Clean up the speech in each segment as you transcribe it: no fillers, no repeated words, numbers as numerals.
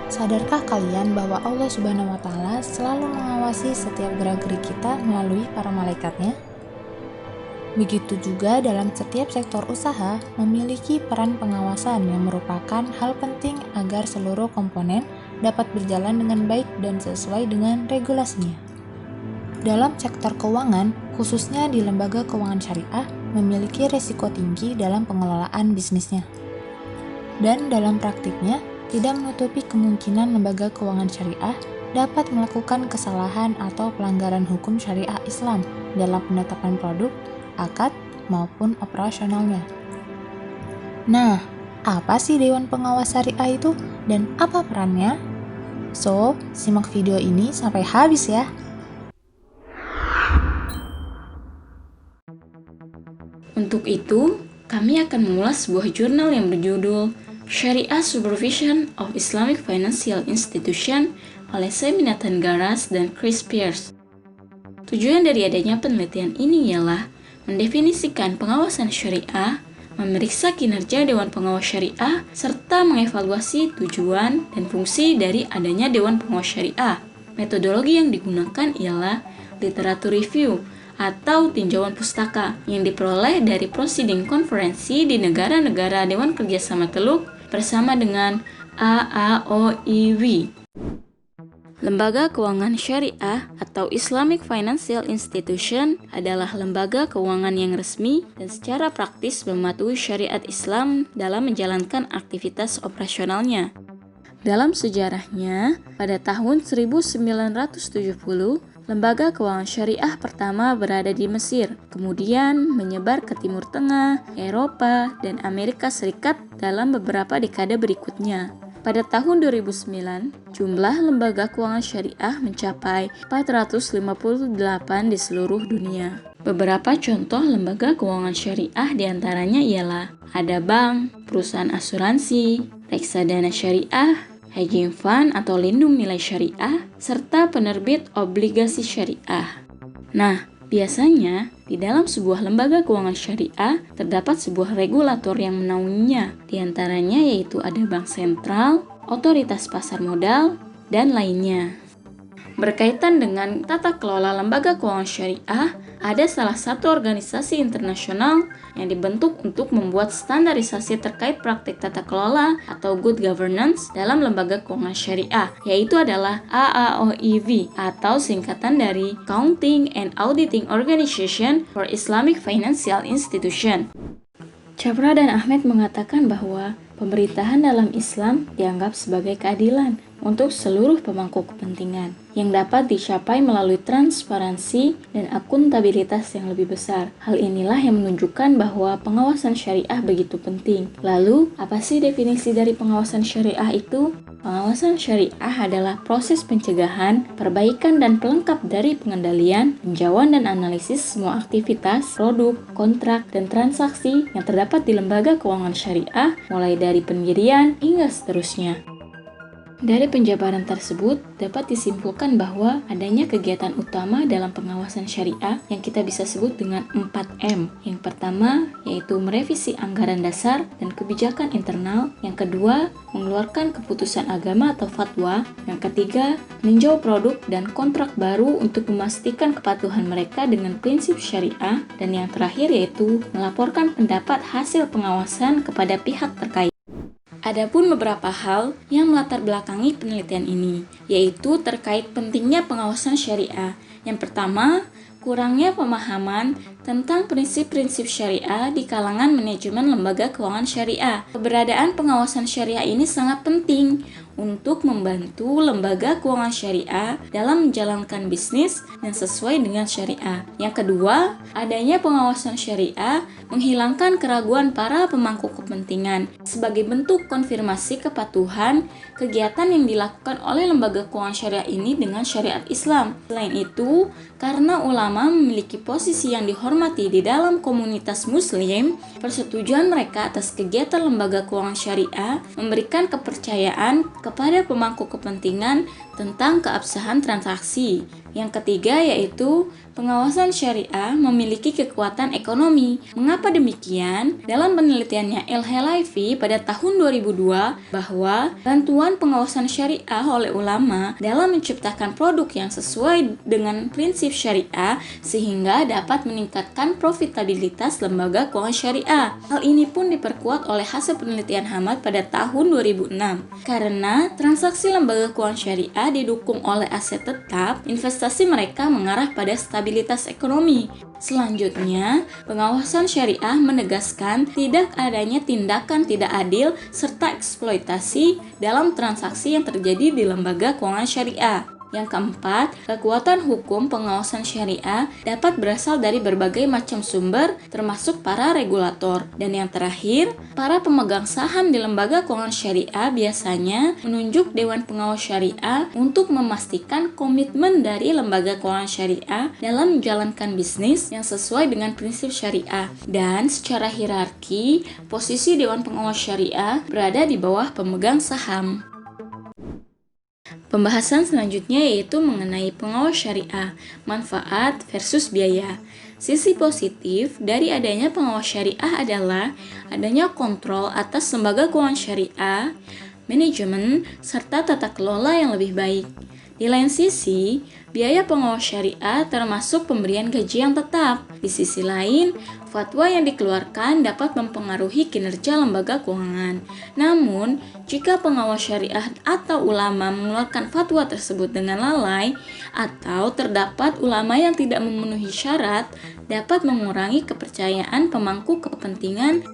Sadarkah kalian bahwa Allah Subhanahu wa Ta'ala selalu mengawasi setiap gerak-gerik kita melalui para malaikatnya? Begitu juga dalam setiap sektor usaha memiliki peran pengawasan yang merupakan hal penting agar seluruh komponen dapat berjalan dengan baik dan sesuai dengan regulasinya. Dalam sektor keuangan, khususnya di lembaga keuangan syariah, memiliki risiko tinggi dalam pengelolaan bisnisnya. Dan dalam praktiknya, tidak menutupi kemungkinan lembaga keuangan syariah dapat melakukan kesalahan atau pelanggaran hukum syariah Islam dalam penetapan produk, akad, maupun operasionalnya. Nah, apa sih Dewan Pengawas Syariah itu dan apa perannya? So, simak video ini sampai habis ya. Untuk itu, kami akan mengulas sebuah jurnal yang berjudul Sharia Supervision of Islamic Financial Institution oleh Seminatan Garas dan Chris Pierce. Tujuan dari adanya penelitian ini ialah mendefinisikan pengawasan syariah, memeriksa kinerja Dewan Pengawas Syariah, serta mengevaluasi tujuan dan fungsi dari adanya Dewan Pengawas Syariah. Metodologi yang digunakan ialah literatur review atau tinjauan pustaka yang diperoleh dari proceeding konferensi di negara-negara Dewan Kerjasama Teluk bersama dengan AAOIW. Lembaga Keuangan Syariah atau Islamic Financial Institution adalah lembaga keuangan yang resmi dan secara praktis mematuhi syariat Islam dalam menjalankan aktivitas operasionalnya. Dalam sejarahnya, pada tahun 1970, lembaga keuangan syariah pertama berada di Mesir, kemudian menyebar ke Timur Tengah, Eropa, dan Amerika Serikat dalam beberapa dekade berikutnya. Pada tahun 2009, jumlah lembaga keuangan syariah mencapai 458 di seluruh dunia. Beberapa contoh lembaga keuangan syariah diantaranya ialah ada bank, perusahaan asuransi, reksadana syariah, hedging fund atau lindung nilai syariah, serta penerbit obligasi syariah. Nah, biasanya di dalam sebuah lembaga keuangan syariah terdapat sebuah regulator yang menaunginya. Di antaranya yaitu ada bank sentral, otoritas pasar modal, dan lainnya. Berkaitan dengan tata kelola lembaga keuangan syariah, ada salah satu organisasi internasional yang dibentuk untuk membuat standarisasi terkait praktik tata kelola atau good governance dalam lembaga keuangan syariah, yaitu adalah AAOIV atau singkatan dari Accounting and Auditing Organization for Islamic Financial Institution. Chapra dan Ahmed mengatakan bahwa pemerintahan dalam Islam dianggap sebagai keadilan untuk seluruh pemangku kepentingan yang dapat dicapai melalui transparansi dan akuntabilitas yang lebih besar. Hal inilah yang menunjukkan bahwa pengawasan syariah begitu penting. Lalu, apa sih definisi dari pengawasan syariah itu? Pengawasan syariah adalah proses pencegahan, perbaikan, dan pelengkap dari pengendalian, tinjauan, dan analisis semua aktivitas, produk, kontrak, dan transaksi yang terdapat di lembaga keuangan syariah, mulai dari pendirian hingga seterusnya. Dari penjabaran tersebut, dapat disimpulkan bahwa adanya kegiatan utama dalam pengawasan syariah yang kita bisa sebut dengan 4M. Yang pertama, yaitu merevisi anggaran dasar dan kebijakan internal. Yang kedua, mengeluarkan keputusan agama atau fatwa. Yang ketiga, meninjau produk dan kontrak baru untuk memastikan kepatuhan mereka dengan prinsip syariah. Dan yang terakhir yaitu melaporkan pendapat hasil pengawasan kepada pihak terkait. Adapun beberapa hal yang melatar belakangi penelitian ini, yaitu terkait pentingnya pengawasan syariah. Yang pertama, kurangnya pemahaman tentang prinsip-prinsip syariah di kalangan manajemen lembaga keuangan syariah. Keberadaan pengawasan syariah ini sangat penting untuk membantu lembaga keuangan syariah dalam menjalankan bisnis yang sesuai dengan syariah. Yang kedua, adanya pengawasan syariah menghilangkan keraguan para pemangku kepentingan sebagai bentuk konfirmasi kepatuhan kegiatan yang dilakukan oleh lembaga keuangan syariah ini dengan syariat Islam. Selain itu, karena ulama memiliki posisi yang dihormati di dalam komunitas muslim, persetujuan mereka atas kegiatan lembaga keuangan syariah memberikan kepercayaan kepada pemangku kepentingan tentang keabsahan transaksi. Yang ketiga yaitu pengawasan syariah memiliki kekuatan ekonomi. Mengapa demikian? Dalam penelitiannya El-Helaifi pada tahun 2002 bahwa bantuan pengawasan syariah oleh ulama dalam menciptakan produk yang sesuai dengan prinsip syariah sehingga dapat meningkatkan profitabilitas lembaga keuangan syariah. Hal ini pun diperkuat oleh hasil penelitian Hamad pada tahun 2006. Karena transaksi lembaga keuangan syariah didukung oleh aset tetap, investasi mereka mengarah pada stabilitas ekonomi. Selanjutnya, pengawasan syariah menegaskan tidak adanya tindakan tidak adil serta eksploitasi dalam transaksi yang terjadi di lembaga keuangan syariah. Yang keempat, kekuatan hukum pengawasan syariah dapat berasal dari berbagai macam sumber, termasuk para regulator. Dan yang terakhir, para pemegang saham di lembaga keuangan syariah biasanya menunjuk Dewan Pengawas Syariah untuk memastikan komitmen dari lembaga keuangan syariah dalam menjalankan bisnis yang sesuai dengan prinsip syariah. Dan secara hierarki, posisi Dewan Pengawas Syariah berada di bawah pemegang saham. Pembahasan selanjutnya yaitu mengenai pengawas syariah, manfaat versus biaya. Sisi positif dari adanya pengawas syariah adalah adanya kontrol atas lembaga keuangan syariah, manajemen, serta tata kelola yang lebih baik. Di lain sisi, biaya pengawas syariah termasuk pemberian gaji yang tetap. Di sisi lain, fatwa yang dikeluarkan dapat mempengaruhi kinerja lembaga keuangan. Namun, jika pengawas syariah atau ulama mengeluarkan fatwa tersebut dengan lalai atau terdapat ulama yang tidak memenuhi syarat, dapat mengurangi kepercayaan pemangku kepentingan.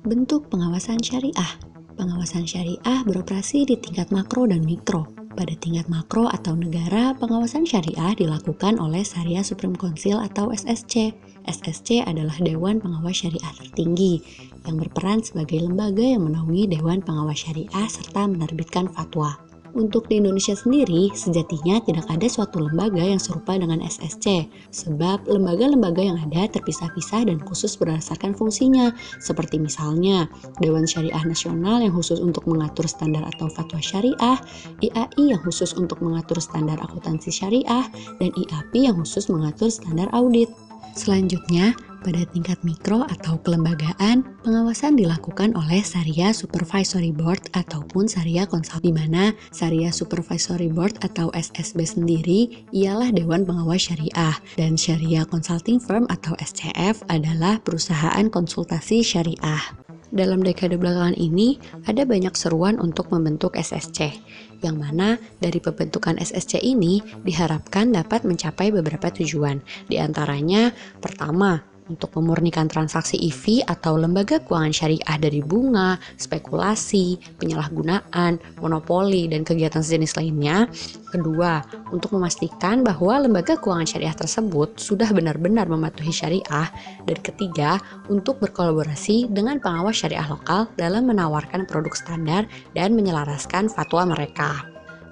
Bentuk pengawasan syariah. Pengawasan syariah beroperasi di tingkat makro dan mikro. Pada tingkat makro atau negara, pengawasan syariah dilakukan oleh Syariah Supreme Council atau SSC. SSC adalah Dewan Pengawas Syariah tertinggi yang berperan sebagai lembaga yang menaungi Dewan Pengawas Syariah serta menerbitkan fatwa. Untuk di Indonesia sendiri, sejatinya tidak ada suatu lembaga yang serupa dengan SSC, sebab lembaga-lembaga yang ada terpisah-pisah dan khusus berdasarkan fungsinya, seperti misalnya Dewan Syariah Nasional yang khusus untuk mengatur standar atau fatwa syariah, IAI yang khusus untuk mengatur standar akuntansi syariah, dan IAPI yang khusus mengatur standar audit. Selanjutnya, pada tingkat mikro atau kelembagaan, pengawasan dilakukan oleh Syariah Supervisory Board ataupun Syariah Consult, di mana Syariah Supervisory Board atau SSB sendiri ialah Dewan Pengawas Syariah, dan Syariah Consulting Firm atau SCF adalah perusahaan konsultasi syariah. Dalam dekade belakangan ini, ada banyak seruan untuk membentuk SSC, yang mana dari pembentukan SSC ini diharapkan dapat mencapai beberapa tujuan. Di antaranya, pertama, untuk memurnikan transaksi EV atau lembaga keuangan syariah dari bunga, spekulasi, penyalahgunaan, monopoli, dan kegiatan sejenis lainnya. Kedua, untuk memastikan bahwa lembaga keuangan syariah tersebut sudah benar-benar mematuhi syariah. Dan ketiga, untuk berkolaborasi dengan pengawas syariah lokal dalam menawarkan produk standar dan menyelaraskan fatwa mereka.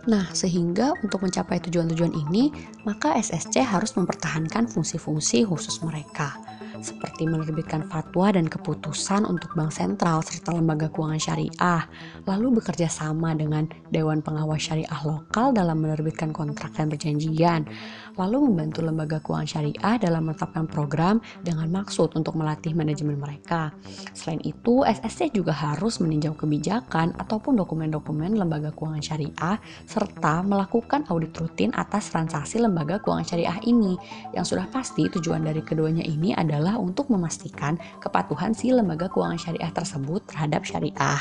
Nah, sehingga untuk mencapai tujuan-tujuan ini, maka SSC harus mempertahankan fungsi-fungsi khusus mereka, seperti menerbitkan fatwa dan keputusan untuk bank sentral serta lembaga keuangan syariah, lalu bekerja sama dengan Dewan Pengawas Syariah lokal dalam menerbitkan kontrak dan perjanjian, lalu membantu lembaga keuangan syariah dalam menetapkan program dengan maksud untuk melatih manajemen mereka. Selain itu, SSC juga harus meninjau kebijakan ataupun dokumen-dokumen lembaga keuangan syariah serta melakukan audit rutin atas transaksi lembaga keuangan syariah ini. Yang sudah pasti tujuan dari keduanya ini adalah untuk memastikan kepatuhan si lembaga keuangan syariah tersebut terhadap syariah.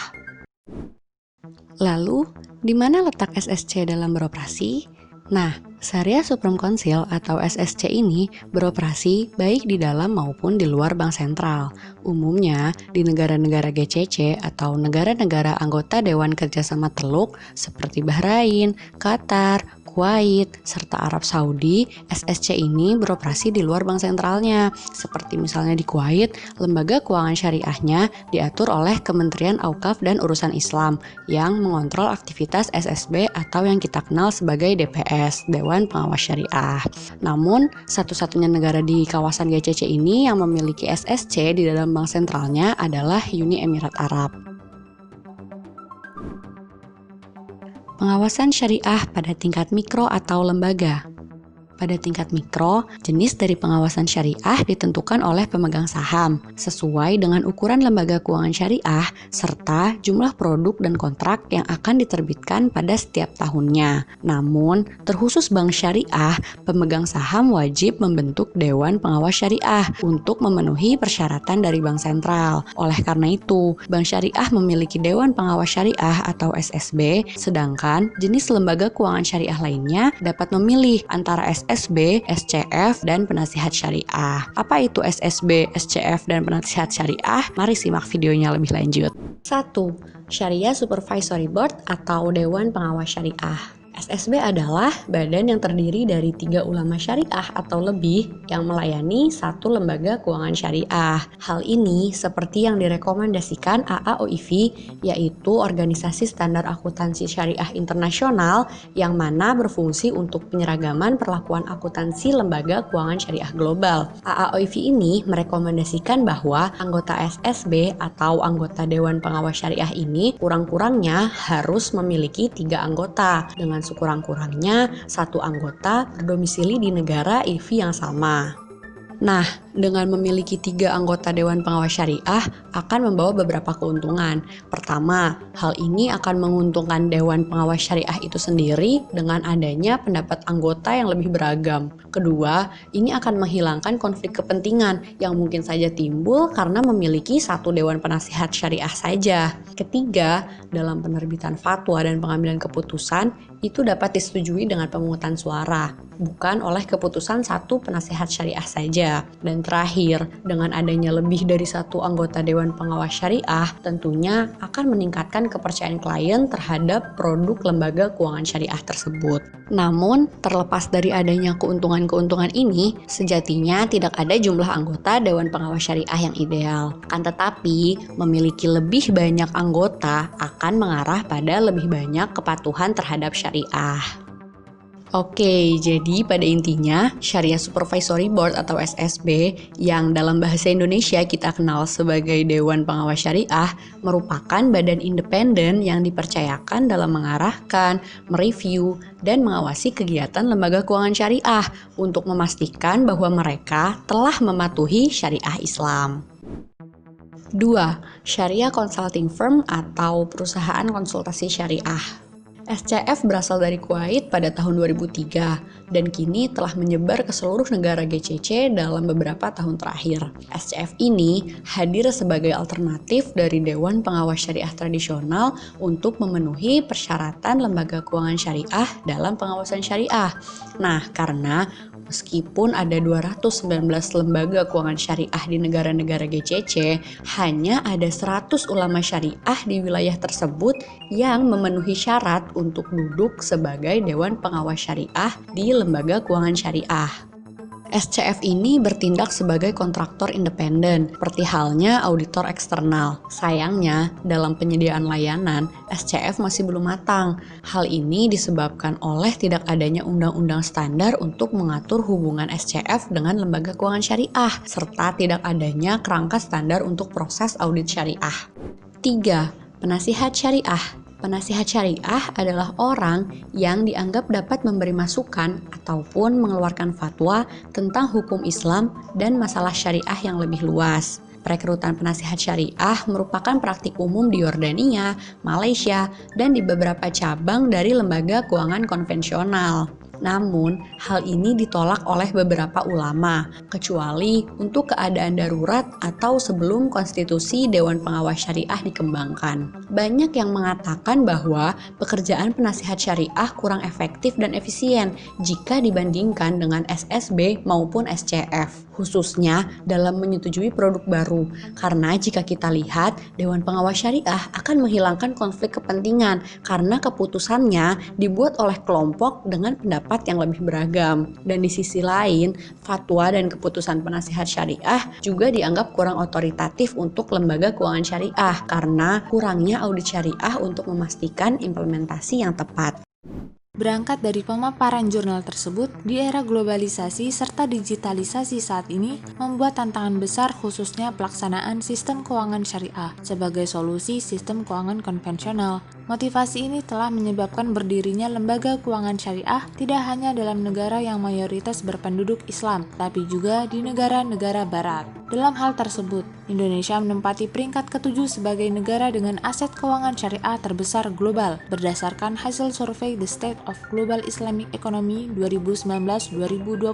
Lalu, di mana letak SSC dalam beroperasi? Nah, Syariah Supreme Council atau SSC ini beroperasi baik di dalam maupun di luar bank sentral. Umumnya di negara-negara GCC atau negara-negara anggota Dewan Kerjasama Teluk seperti Bahrain, Qatar, Kuwait, serta Arab Saudi, SSC ini beroperasi di luar bank sentralnya. Seperti misalnya di Kuwait, lembaga keuangan syariahnya diatur oleh Kementerian Auqaf dan Urusan Islam yang mengontrol aktivitas SSB atau yang kita kenal sebagai DPS, Dewan Pengawas Syariah. Namun, satu-satunya negara di kawasan GCC ini yang memiliki SSC di dalam bank sentralnya adalah Uni Emirat Arab. Pengawasan syariah pada tingkat mikro atau lembaga. Pada tingkat mikro, jenis dari pengawasan syariah ditentukan oleh pemegang saham sesuai dengan ukuran lembaga keuangan syariah serta jumlah produk dan kontrak yang akan diterbitkan pada setiap tahunnya. Namun, terkhusus bank syariah, pemegang saham wajib membentuk Dewan Pengawas Syariah untuk memenuhi persyaratan dari bank sentral. Oleh karena itu, bank syariah memiliki Dewan Pengawas Syariah atau SSB, sedangkan jenis lembaga keuangan syariah lainnya dapat memilih antara SSB, SCF, dan penasihat syariah. Apa itu SSB, SCF, dan penasihat syariah? Mari simak videonya lebih lanjut. 1. Syariah Supervisory Board atau Dewan Pengawas Syariah. SSB adalah badan yang terdiri dari 3 ulama syariah atau lebih yang melayani satu lembaga keuangan syariah. Hal ini seperti yang direkomendasikan AAOIV, yaitu Organisasi Standar Akuntansi Syariah Internasional, yang mana berfungsi untuk penyeragaman perlakuan akuntansi lembaga keuangan syariah global. AAOIV ini merekomendasikan bahwa anggota SSB atau anggota Dewan Pengawas Syariah ini kurang-kurangnya harus memiliki 3 anggota, dengan sekurang-kurangnya 1 anggota berdomisili di negara IV yang sama. Nah, dengan memiliki 3 anggota Dewan Pengawas Syariah akan membawa beberapa keuntungan. Pertama, hal ini akan menguntungkan Dewan Pengawas Syariah itu sendiri dengan adanya pendapat anggota yang lebih beragam. Kedua, ini akan menghilangkan konflik kepentingan yang mungkin saja timbul karena memiliki 1 Dewan Penasihat Syariah saja. Ketiga, dalam penerbitan fatwa dan pengambilan keputusan itu dapat disetujui dengan pemungutan suara, bukan oleh keputusan 1 penasihat syariah saja. Dan terakhir, dengan adanya lebih dari 1 anggota Dewan Pengawas Syariah, tentunya akan meningkatkan kepercayaan klien terhadap produk lembaga keuangan syariah tersebut. Namun, terlepas dari adanya keuntungan-keuntungan ini, sejatinya tidak ada jumlah anggota Dewan Pengawas Syariah yang ideal. Akan tetapi, memiliki lebih banyak anggota akan mengarah pada lebih banyak kepatuhan terhadap syariah. Oke, jadi pada intinya Syariah Supervisory Board atau SSB yang dalam bahasa Indonesia kita kenal sebagai Dewan Pengawas Syariah merupakan badan independen yang dipercayakan dalam mengarahkan, mereview, dan mengawasi kegiatan lembaga keuangan syariah untuk memastikan bahwa mereka telah mematuhi syariah Islam. 2. Syariah Consulting Firm atau perusahaan konsultasi syariah. SCF berasal dari Kuwait pada tahun 2003 dan kini telah menyebar ke seluruh negara GCC dalam beberapa tahun terakhir. SCF ini hadir sebagai alternatif dari Dewan Pengawas Syariah tradisional untuk memenuhi persyaratan lembaga keuangan syariah dalam pengawasan syariah. Nah, karena meskipun ada 219 lembaga keuangan syariah di negara-negara GCC, hanya ada 100 ulama syariah di wilayah tersebut yang memenuhi syarat untuk duduk sebagai Dewan Pengawas Syariah di lembaga keuangan syariah. SCF ini bertindak sebagai kontraktor independen, seperti halnya auditor eksternal. Sayangnya, dalam penyediaan layanan, SCF masih belum matang. Hal ini disebabkan oleh tidak adanya undang-undang standar untuk mengatur hubungan SCF dengan lembaga keuangan syariah, serta tidak adanya kerangka standar untuk proses audit syariah. 3. Penasihat syariah. Penasihat syariah adalah orang yang dianggap dapat memberi masukan ataupun mengeluarkan fatwa tentang hukum Islam dan masalah syariah yang lebih luas. Perekrutan penasihat syariah merupakan praktik umum di Yordania, Malaysia, dan di beberapa cabang dari lembaga keuangan konvensional. Namun, hal ini ditolak oleh beberapa ulama, kecuali untuk keadaan darurat atau sebelum konstitusi Dewan Pengawas Syariah dikembangkan. Banyak yang mengatakan bahwa pekerjaan penasihat syariah kurang efektif dan efisien jika dibandingkan dengan SSB maupun SCF, khususnya dalam menyetujui produk baru. Karena jika kita lihat, Dewan Pengawas Syariah akan menghilangkan konflik kepentingan karena keputusannya dibuat oleh kelompok dengan pendapat yang lebih beragam. Dan di sisi lain, fatwa dan keputusan penasihat syariah juga dianggap kurang otoritatif untuk lembaga keuangan syariah karena kurangnya audit syariah untuk memastikan implementasi yang tepat. Berangkat dari pemaparan jurnal tersebut, di era globalisasi serta digitalisasi saat ini membuat tantangan besar khususnya pelaksanaan sistem keuangan syariah sebagai solusi sistem keuangan konvensional. Motivasi ini telah menyebabkan berdirinya lembaga keuangan syariah tidak hanya dalam negara yang mayoritas berpenduduk Islam, tapi juga di negara-negara barat. Dalam hal tersebut, Indonesia menempati peringkat ke-7 sebagai negara dengan aset keuangan syariah terbesar global berdasarkan hasil survei The State of Global Islamic Economy 2019-2020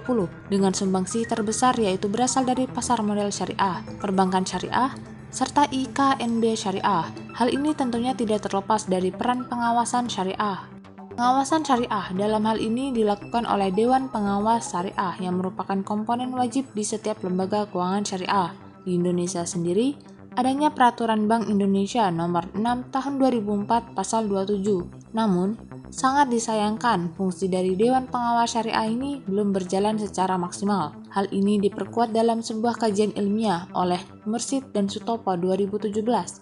dengan sumbangsi terbesar yaitu berasal dari pasar modal syariah, perbankan syariah, serta IKNB syariah. Hal ini tentunya tidak terlepas dari peran pengawasan syariah. Pengawasan syariah dalam hal ini dilakukan oleh Dewan Pengawas Syariah yang merupakan komponen wajib di setiap lembaga keuangan syariah. Di Indonesia sendiri, adanya Peraturan Bank Indonesia Nomor 6 Tahun 2004 Pasal 27. Namun, sangat disayangkan fungsi dari Dewan Pengawas Syariah ini belum berjalan secara maksimal. Hal ini diperkuat dalam sebuah kajian ilmiah oleh Mursid dan Sutopo 2017.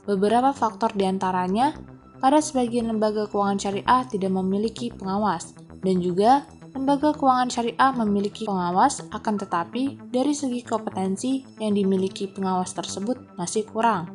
Beberapa faktor diantaranya, pada sebagian lembaga keuangan syariah tidak memiliki pengawas, dan juga lembaga keuangan syariah memiliki pengawas, akan tetapi dari segi kompetensi yang dimiliki pengawas tersebut masih kurang.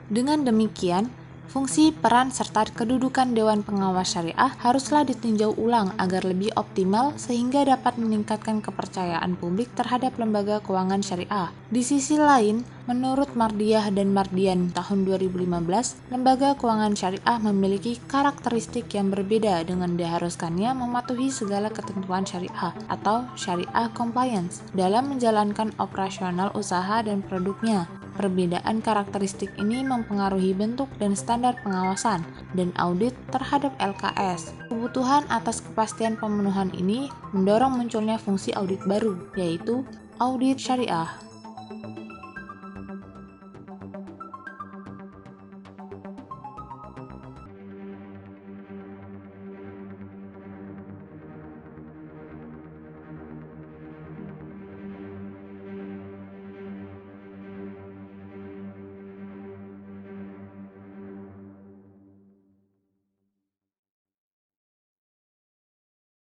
Dengan demikian, fungsi, peran, serta kedudukan Dewan Pengawas Syariah haruslah ditinjau ulang agar lebih optimal sehingga dapat meningkatkan kepercayaan publik terhadap lembaga keuangan syariah. Di sisi lain, menurut Mardiyah dan Mardian tahun 2015, lembaga keuangan syariah memiliki karakteristik yang berbeda dengan diharuskannya mematuhi segala ketentuan syariah atau syariah compliance dalam menjalankan operasional usaha dan produknya. Perbedaan karakteristik ini mempengaruhi bentuk dan standar pengawasan dan audit terhadap LKS. Kebutuhan atas kepastian pemenuhan ini mendorong munculnya fungsi audit baru, yaitu audit syariah.